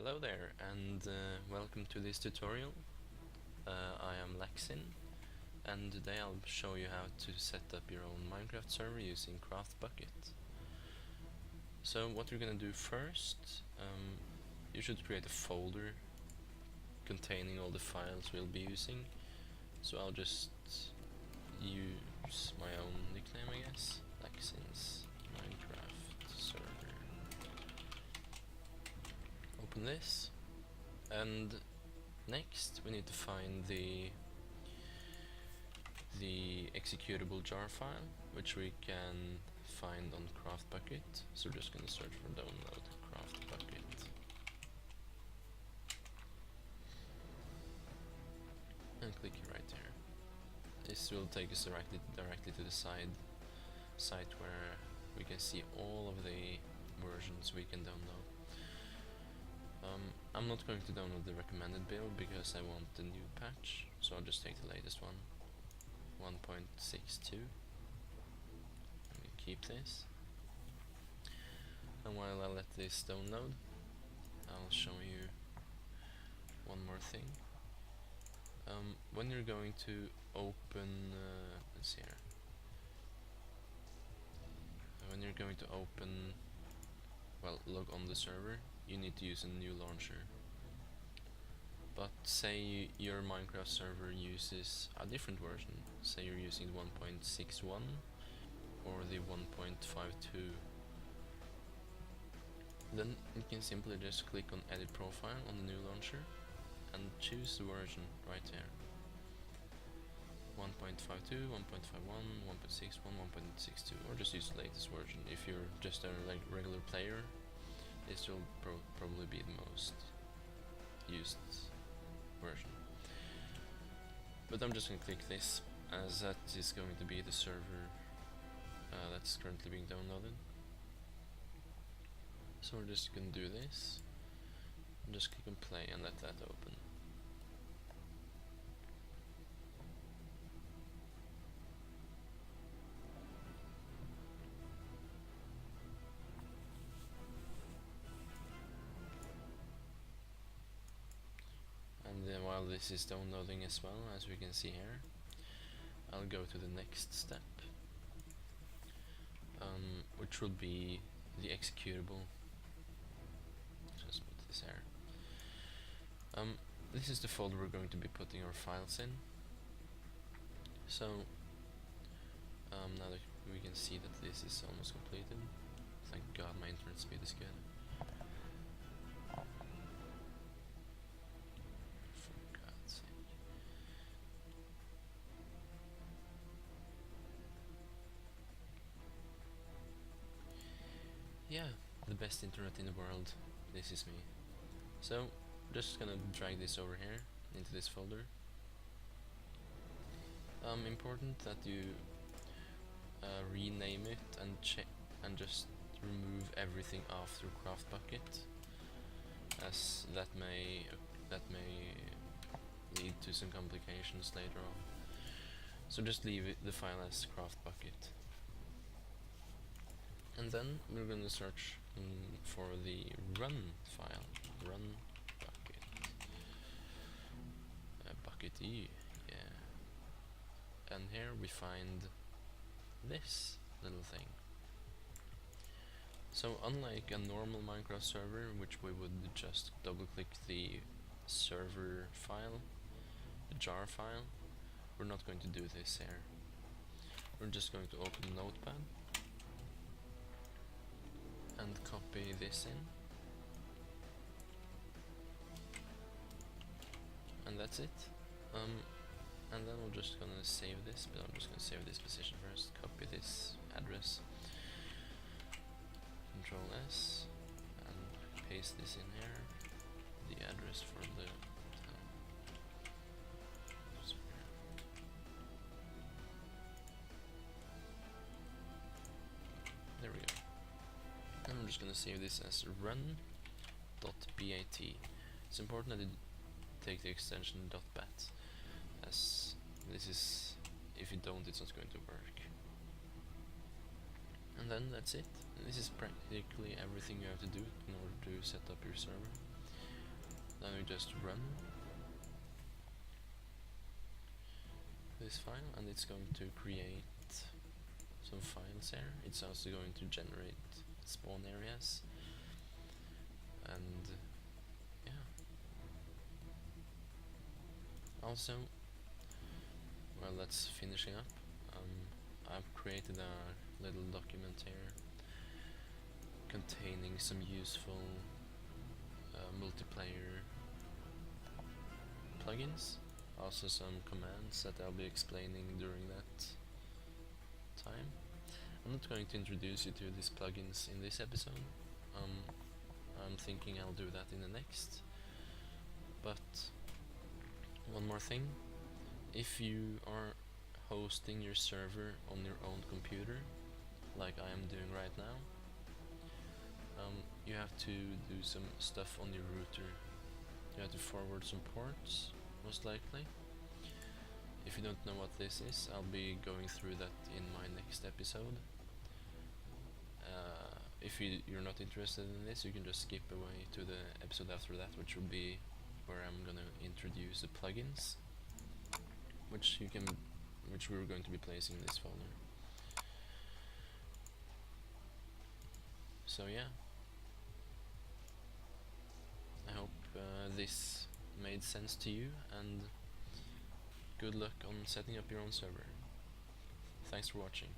Hello there, and welcome to this tutorial. I am Lexin, and today I'll show you how to set up your own Minecraft server using craftbukkit. So what you're gonna do first, you should create a folder containing all the files we'll be using. So I'll just use my own nickname, I guess, Lexin's Minecraft server. Open this, and next we need to find the executable jar file, which we can find on craftbukkit. So we're just going to search for download craftbukkit and click right here. This will take us directly to the site where we can see all of the versions we can download. I'm not going to download the recommended build because I want the new patch, so I'll just take the latest one, 1.62. Keep this, and while I let this download, I'll show you one more thing. When you're going to open, let's see here. When you're going to open, log on the server, you need to use a new launcher. But say your Minecraft server uses a different version, say you're using 1.61 or the 1.52, then you can simply just click on edit profile on the new launcher and choose the version right there. 1.52, 1.51, 1.61, 1.62, or just use the latest version. If you're just a regular player, this will probably be the most used version. But I'm just going to click this, as that is going to be the server that's currently being downloaded. So we're just going to do this, and just click on play and let that open. And then while this is downloading as well, as we can see here, I'll go to the next step, which will be the executable. Just put this here. This is the folder we're going to be putting our files in. So now that we can see that this is almost completed. Thank God my internet speed is good. For God's sake. Yeah, the best internet in the world. This is me. So just gonna drag this over here into this folder. Important that you rename it and just remove everything after craftbukkit, as that may lead to some complications later on. So just leave the file as craftbukkit, and then we're going to search for the run file, run.bat, bukkit.jar, yeah. And here we find this little thing. So unlike a normal Minecraft server, which we would just double click the server file, the jar file, we're not going to do this here. We're just going to open Notepad and copy this in, and that's it. And then we're just gonna save this, but I'm just gonna save this position first. Copy this address, Control S, and paste this in here, the address for the town. There we go. And I'm just gonna save this as run.bat. It's important that you take the extension .bat, as this is, if you don't, it's not going to work. And then that's it. This is practically everything you have to do in order to set up your server. Then we just run this file, and it's going to create some files here. It's also going to generate spawn areas, and yeah. Also, well, that's finishing up. I've created a little document here containing some useful multiplayer plugins, also some commands that I'll be explaining during that time. I'm not going to introduce you to these plugins in this episode. I'm thinking I'll do that in the next. But one more thing, if you are hosting your server on your own computer, like I am doing right now, you have to do some stuff on your router. You have to forward some ports, most likely. If you don't know what this is, I'll be going through that in my next episode. If you're not interested in this, you can just skip away to the episode after that, which will be where I'm gonna introduce the plugins, which we're going to be placing in this folder. So yeah, I hope this made sense to you, and good luck on setting up your own server. Thanks for watching.